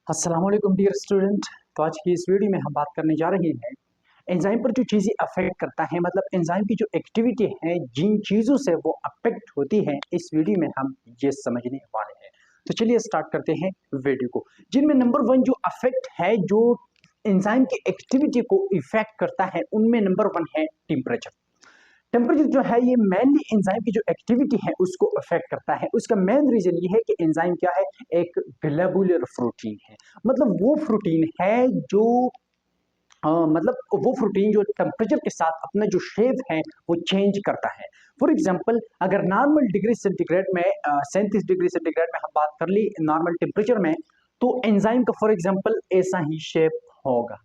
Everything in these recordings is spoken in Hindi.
अस्सलाम वालेकुम डियर स्टूडेंट। तो आज की इस वीडियो में हम बात करने जा रहे हैं एंजाइम पर जो चीज़ें अफेक्ट करता है, मतलब एंजाइम की जो एक्टिविटी है, जिन चीज़ों से वो अफेक्ट होती है, इस वीडियो में हम ये समझने वाले हैं। तो चलिए स्टार्ट करते हैं वीडियो को। जिनमें नंबर वन जो अफेक्ट है, जो एंजाइम की एक्टिविटी को इफेक्ट करता है, उनमें नंबर वन है टेम्परेचर। टेम्परेचर जो है ये मेनली एंजाइम की जो एक्टिविटी है उसको अफेक्ट करता है। उसका मेन रीजन ये है कि एंजाइम क्या है, एक ग्लोबुलर प्रोटीन है। मतलब वो प्रोटीन है जो मतलब वो प्रोटीन जो टेम्परेचर के साथ अपना जो शेप है वो चेंज करता है। फॉर एग्जांपल, अगर नॉर्मल डिग्री सेंटीग्रेड में 37 डिग्री सेंटीग्रेड में हम बात कर ली नॉर्मल टेम्परेचर में, तो एंजाइम का फॉर एग्जांपल ऐसा ही शेप होगा।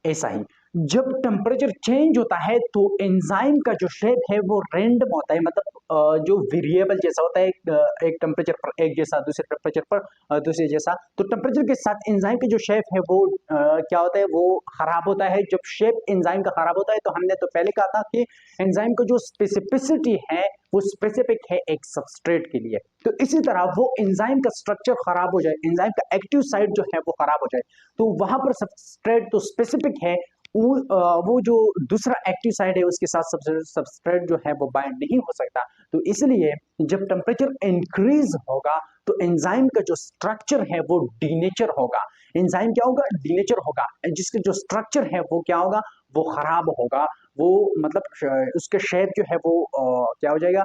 ऐसा ही जब टेम्परेचर चेंज होता है तो एंजाइम का जो शेप है वो रैंडम होता है। मतलब जो वेरिएबल जैसा होता है, एक टेम्परेचर पर एक जैसा, दूसरे टेम्परेचर पर दूसरे जैसा। तो टेम्परेचर के साथ एंजाइम का जो शेप है वो क्या होता है, वो खराब होता है। जब शेप एंजाइम का खराब होता है तो हमने तो पहले कहा था कि एंजाइम का जो स्पेसिफिसिटी है वो स्पेसिफिक है एक सबस्ट्रेट के लिए। तो इसी तरह वो एंजाइम का स्ट्रक्चर खराब हो जाए, एंजाइम का एक्टिव साइट जो है वो खराब हो जाए, तो वहां पर सबस्ट्रेट तो स्पेसिफिक है, वो जो दूसरा एक्टिव साइड है उसके साथ सबस्ट्रेट जो है वो बाइंड नहीं हो सकता। तो इसलिए जब टेम्परेचर इंक्रीज होगा तो एंजाइम का जो स्ट्रक्चर है वो डीनेचर होगा। एंजाइम क्या होगा, डीनेचर होगा। जिसका जो स्ट्रक्चर है वो क्या होगा, वो खराब होगा। वो मतलब उसका शेप जो है वो क्या हो जाएगा,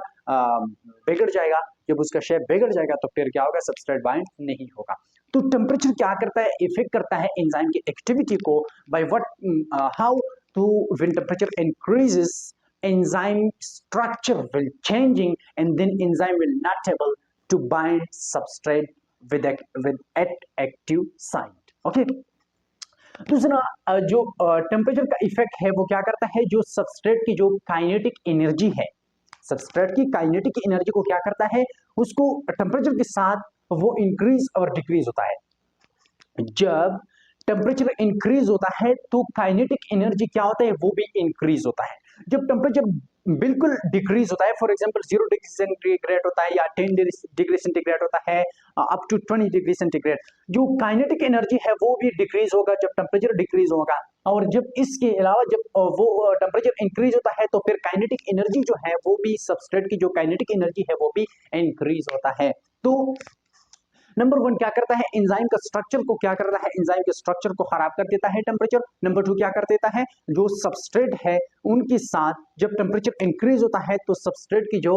बिगड़ जाएगा। जब उसका शेप बिगड़ जाएगा तो फिर क्या होगा, सबस्ट्रेट बाइंड नहीं होगा। तो टेम्परेचर क्या करता है, इफेक्ट करता है एंजाइम की एक्टिविटी को। By what, how to, when temperature increases enzyme structure will changing and then enzyme will not able to bind substrate with at active site. Okay, दूसरा जो टेम्परेचर का इफेक्ट है वो क्या करता है, जो सबस्ट्रेट की जो काइनेटिक एनर्जी है, सबस्ट्रेट की काइनेटिक एनर्जी को क्या करता है, उसको टेम्परेचर के साथ वो इंक्रीज और डिक्रीज होता है। जब टेम्परेचर इंक्रीज होता है तो काइनेटिक एनर्जी क्या होता है, वो भी इंक्रीज होता है। जब टेम्परेचर बिल्कुल डिक्रीज होता है, फॉर एग्जांपल 0 डिग्री सेंटीग्रेड होता है या 10 डिग्री सेंटीग्रेड होता है, अप टू 20 डिग्री सेंटीग्रेड, जो काइनेटिक एनर्जी है वो भी डिक्रीज होगा जब टेम्परेचर डिक्रीज होगा। और जब इसके अलावा जब वो टेम्परेचर इंक्रीज होता है तो फिर काइनेटिक एनर्जी जो है वो भी, सबस्ट्रेट की जो काइनेटिक एनर्जी है वो भी इंक्रीज होता है। तो नंबर वन क्या करता है, एंजाइम का स्ट्रक्चर को क्या करता है, एंजाइम के स्ट्रक्चर को खराब कर देता है टेम्परेचर। नंबर टू क्या कर देता है, जो सबस्ट्रेट है उनके साथ जब टेम्परेचर इंक्रीज होता है तो सबस्ट्रेट की जो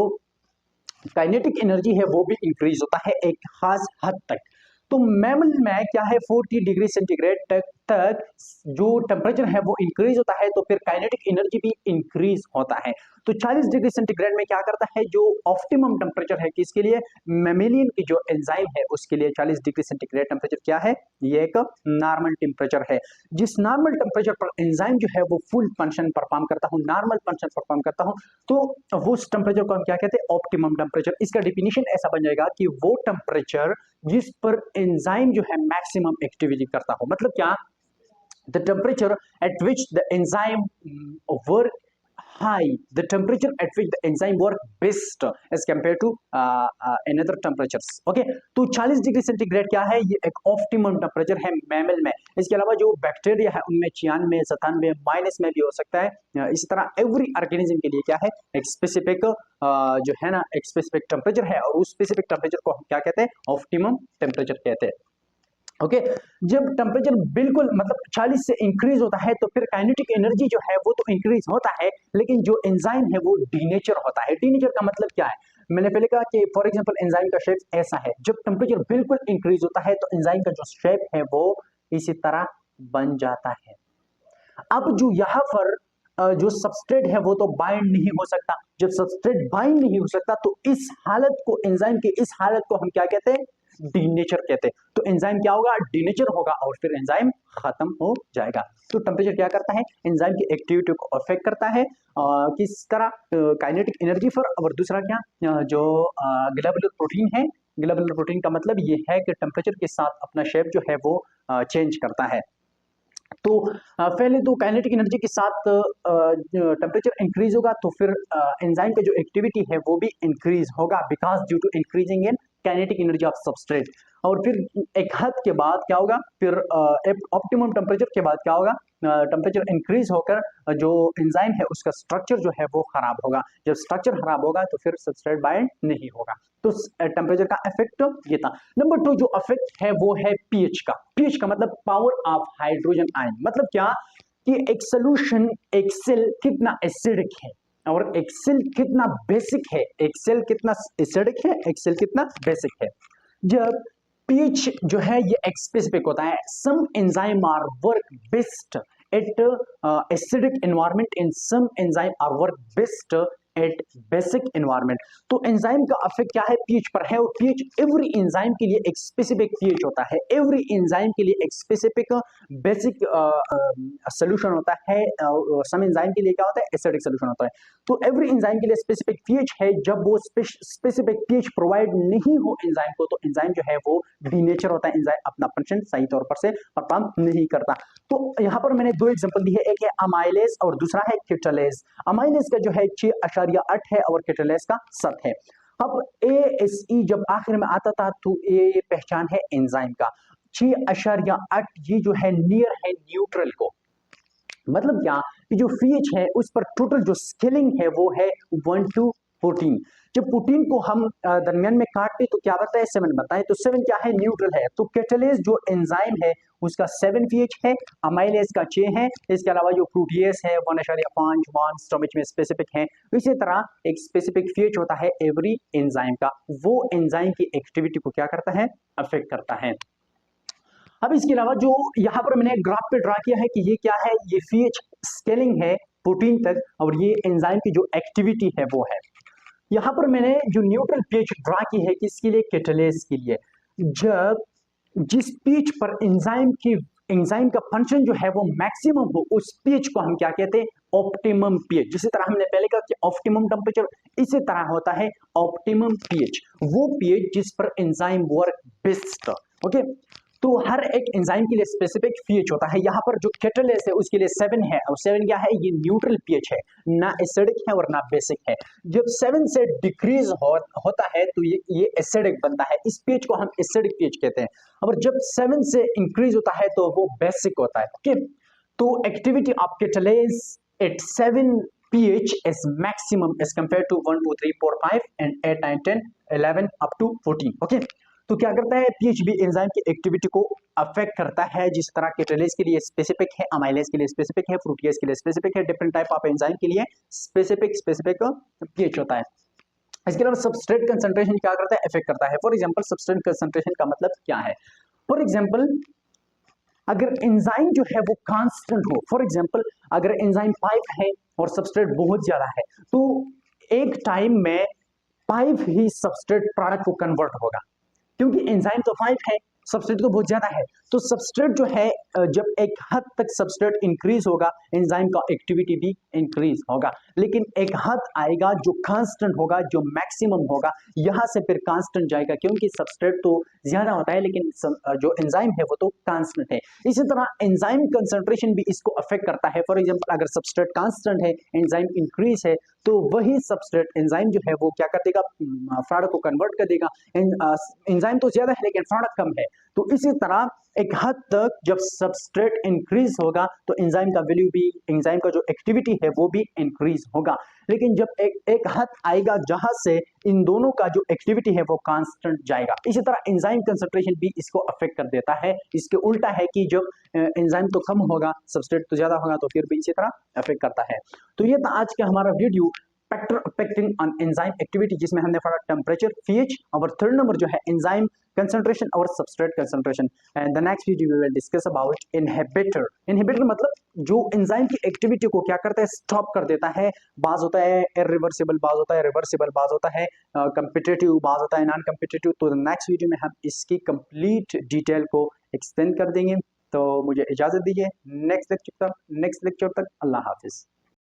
काइनेटिक एनर्जी है वो भी इंक्रीज होता है एक खास हद तक। तो मैमल में क्या है, 40 डिग्री सेंटीग्रेड तक जो टेम्परेचर है वो इंक्रीज होता है तो फिर काइनेटिक एनर्जी भी इंक्रीज होता है। तो 40 डिग्री सेंटीग्रेड में क्या करता है, जो ऑप्टिमम टेम्परेचर है किसके लिए, मेमेलियन की जो एंजाइम है उसके लिए 40 डिग्री सेंटीग्रेड टेम्परेचर क्या है, ये एक नॉर्मल टेम्परेचर है। जिस नॉर्मल टेम्परेचर पर एंजाइम जो है वो फुल फंक्शन परफॉर्म करता हूँ, नॉर्मल फंक्शन परफॉर्म करता हूँ, तो वो उस टेम्परेचर को हम क्या कहते हैं, ऑप्टिमम टेम्परेचर। इसका डिफिनीशन ऐसा बन जाएगा कि वो टेम्परेचर जिस पर एंजाइम जो है मैक्सिमम एक्टिविटी करता हो। मतलब क्या, the temperature at which the enzyme work high, the temperature at which the enzyme work best as compared to another temperatures. Okay, तो 40 डिग्री सेंटीग्रेड क्या है, ये एक ऑप्टिमम टेम्परेचर है मैमल में। इसके अलावा जो बैक्टीरिया है उनमें 96, 97 माइनस में भी हो सकता है। इसी तरह एवरी ऑर्गेनिज्म के लिए क्या है, एक स्पेसिफिक जो है ना, एक स्पेसिफिक टेम्परेचर है और उस स्पेसिफिक टेम्परेचर को हम क्या कहते हैं, ऑप्टिमम टेम्परेचर कहते हैं। ओके, जब टेम्परेचर बिल्कुल मतलब 40 से इंक्रीज होता है तो फिर काइनेटिक एनर्जी जो है वो तो इंक्रीज होता है, लेकिन जो एंजाइम है वो डीनेचर होता है। डीनेचर का मतलब क्या है, मैंने पहले कहा कि फॉर एग्जांपल एंजाइम का शेप ऐसा है, जब टेम्परेचर बिल्कुल इंक्रीज होता है तो एंजाइम का जो शेप है वो इसी तरह बन जाता है। अब जो यहाँ पर जो सबस्ट्रेट है वो तो बाइंड नहीं हो सकता। जब सबस्ट्रेट बाइंड नहीं हो सकता तो इस हालत को, एंजाइम की इस हालत को हम क्या कहते हैं, डीनेचर कहते हैं। तो एंजाइम क्या होगा, डीनेचर होगा और फिर एंजाइम खत्म हो जाएगा। तो टेम्परेचर क्या करता है, एंजाइम की एक्टिविटी को अफेक्ट करता है किस तरह, काइनेटिक एनर्जी पर। और दूसरा क्या, जो ग्लोबुलर प्रोटीन है, ग्लोबुलर प्रोटीन का मतलब ये है कि टेम्परेचर के साथ अपना शेप जो है वो चेंज करता है। तो पहले तो काइनेटिक एनर्जी के साथ टेम्परेचर इंक्रीज होगा तो फिर एंजाइम का जो एक्टिविटी है वो भी इंक्रीज होगा, because due to increasing in kinetic energy of substrate. और फिर एक हद के बाद क्या होगा, फिर ऑप्टिमम टेम्परेचर के बाद क्या होगा, टेम्परेचर इंक्रीज होकर जो एंजाइम है उसका स्ट्रक्चर जो है वो खराब होगा। जब स्ट्रक्चर खराब होगा तो फिर सबस्ट्रेट बाइंड नहीं होगा। तो टेम्परेचर का इफेक्ट ये था। नंबर 2 जो इफेक्ट है वो है पीएच का। पीएच का मतलब पावर ऑफ हाइड्रोजन आयन। मतलब क्या कि एक सोल्यूशन, एक सेल कितना एसिडिक है और एक सेल कितना बेसिक है, एक सेल कितना एसिडिक है, एक सेल कितना बेसिक है। जब पीएच जो है ये एक स्पेसिफिक होता है, some enzyme are work best at acidic environment and some enzyme are work best at basic environment. तो एंजाइम का इफेक्ट क्या है, पीएच पर है। और पीएच एवरी एंजाइम के लिए एक स्पेसिफिक पीएच होता है, एवरी एंजाइम के लिए एक स्पेसिफिक बेसिक सॉल्यूशन होता है। सम एंजाइम के लिए क्या होता है, एसिडिक सॉल्यूशन होता है। तो एवरी एंजाइम के लिए स्पेसिफिक पीएच है। जब वो स्पेसिफिक पीएच प्रोवाइड नहीं हो एंजाइम को, तो एंजाइम जो है वो डीनेचर होता है, एंजाइम अपना फंक्शन सही तौर पर से परफॉर्म नहीं करता। तो यहाँ पर मैंने दो एग्जांपल दिए, एक है अमाइलेज और दूसरा है केटलेज। अमाइलेज का जो है 6.8 है और केटलेज का 7 है। अब ASE जब आखिर में आता था तो ये पहचान है एंजाइम का। 6.8 ये जो है नियर है न्यूट्रल को। मतलब क्या कि जो पीएच है उस पर टोटल जो स्केलिंग है वो है 1 to 14। जब 14 को हम दरमियान में काटते तो क्या बनता है, 7 बनता है। तो 7 क्या है, न्यूट्रल है। तो कैटालेज जो एंजाइम है उसका 7 पीएच है, अमाइलेज का 6 है। इसके अलावा जो प्रोटीएस है 1.5 1 स्टोमच में स्पेसिफिक है। इसी तरह एक स्पेसिफिक पीएच होता है एवरी एंजाइम का, वो एंजाइम की एक्टिविटी को क्या करता है, अफेक्ट करता है। अब इसके अलावा जो यहाँ पर मैंने ग्राफ पे ड्रा किया है कि ये क्या है, ये पीएच स्केलिंग है 14 तक और ये एंजाइम की जो एक्टिविटी है वो है। यहाँ पर मैंने जो न्यूट्रल पीएच ड्रा की है किसके लिए, कैटालेज के लिए। जब जिस पीएच पर एंजाइम का फंक्शन जो है वो मैक्सिमम हो, उस पीएच को हम क्या कहते हैं, ऑप्टिमम पीएच। जिस तरह हमने पहले कहा कि ऑप्टिमम टेम्परेचर, इसी तरह होता है ऑप्टिमम पीएच, वो पीएच जिस पर एंजाइम वर्क बेस्ट। ओके, तो हर एक एंजाइम के लिए स्पेसिफिक पीएच होता है। यहाँ पर जो कैटालेज है उसके लिए 7 है और 7 क्या है, ये न्यूट्रल पीएच है, ना एसिडिक है और ना बेसिक है। जब 7 से डिक्रीज होता है तो ये एसिडिक बनता है, इस पीएच को हम एसिडिक पीएच कहते हैं। और जब 7 से इंक्रीज होता है तो वो बेसिक होता है। ओके, तो activity of catalase at 7 pH is maximum as compared to 1 2 3 4 5 and 8 9 10 11 up to 14। Okay, तो क्या करता है, पीएच भी एंजाइम की एक्टिविटी को अफेक्ट करता है। जिस तरह कैटालेज के लिए स्पेसिफिक है, अमाइलेज के लिए स्पेसिफिक है, फ्रूटिएज के लिए स्पेसिफिक है, डिफरेंट टाइप ऑफ एंजाइम के लिए स्पेसिफिक पीएच होता है। इसके अलावा सबस्ट्रेट कंसंट्रेशन क्या करता है, इफेक्ट करता है। फॉर एग्जांपल सबस्ट्रेट कंसंट्रेशन का मतलब क्या है, फॉर एग्जांपल अगर एंजाइम जो है वो कांस्टेंट हो, फॉर एग्जांपल अगर एंजाइम 5 है और सबस्ट्रेट बहुत ज्यादा है तो एक टाइम में 5 ही सबस्ट्रेट प्रोडक्ट को कन्वर्ट होगा, क्योंकि एंजाइम तो 5 है, सबस्ट्रेट तो बहुत ज्यादा है। तो सबस्ट्रेट जो है जब एक हद तक सबस्ट्रेट इंक्रीज होगा, एंजाइम का एक्टिविटी भी इंक्रीज होगा। लेकिन एक हद आएगा जो कांस्टेंट होगा, जो मैक्सिमम होगा, यहां से फिर कांस्टेंट जाएगा, क्योंकि सबस्ट्रेट तो ज्यादा होता है लेकिन जो एंजाइम है वो तो कांस्टेंट है। इसी तरह एंजाइम कंसंट्रेशन भी इसको अफेक्ट करता है। फॉर एग्जांपल अगर सबस्ट्रेट कांस्टेंट है, एंजाइम इंक्रीज है, तो वही सबस्ट्रेट एंजाइम जो है वो क्या कर देगा, प्रोडक्ट को कन्वर्ट कर देगा। एंजाइम तो ज्यादा है लेकिन प्रोडक्ट कम है। तो इसी तरह एक हद तक जब सबस्ट्रेट इंक्रीज होगा तो एंजाइम का वैल्यू भी, एंजाइम का जो एक्टिविटी है वो भी इंक्रीज होगा। लेकिन जब एक हद आएगा जहां से इन दोनों का जो एक्टिविटी है वो कांस्टेंट जाएगा। इसी तरह एंजाइम कंसंट्रेशन भी इसको अफेक्ट कर देता है। इसके उल्टा है कि जब एंजाइम तो कम होगा, सबस्ट्रेट तो ज्यादा होगा, तो फिर भी इसी तरह अफेक्ट करता है। तो ये था आज का हमारा video factor affecting on enzyme activity, जिसमें हमने पढ़ा टेम्परेचर, पीएच और थर्ड नंबर जो है एंजाइम concentration और substrate concentration। and the next video we will discuss about inhibitor। inhibitor मतलब जो एंजाइम की एक्टिविटी को क्या करता है, स्टॉप कर देता है। बाज होता है इरिवर्सिबल, बाज होता है रिवर्सिबल, बाज होता है कम्पिटिटिव, बाज होता है नॉन कम्पिटिटिव। तो नेक्स्ट वीडियो में हम इसकी कंप्लीट डिटेल को एक्सप्लेन कर देंगे। तो मुझे इजाजत दीजिए, नेक्स्ट लेक्चर तक अल्लाह हाफिज।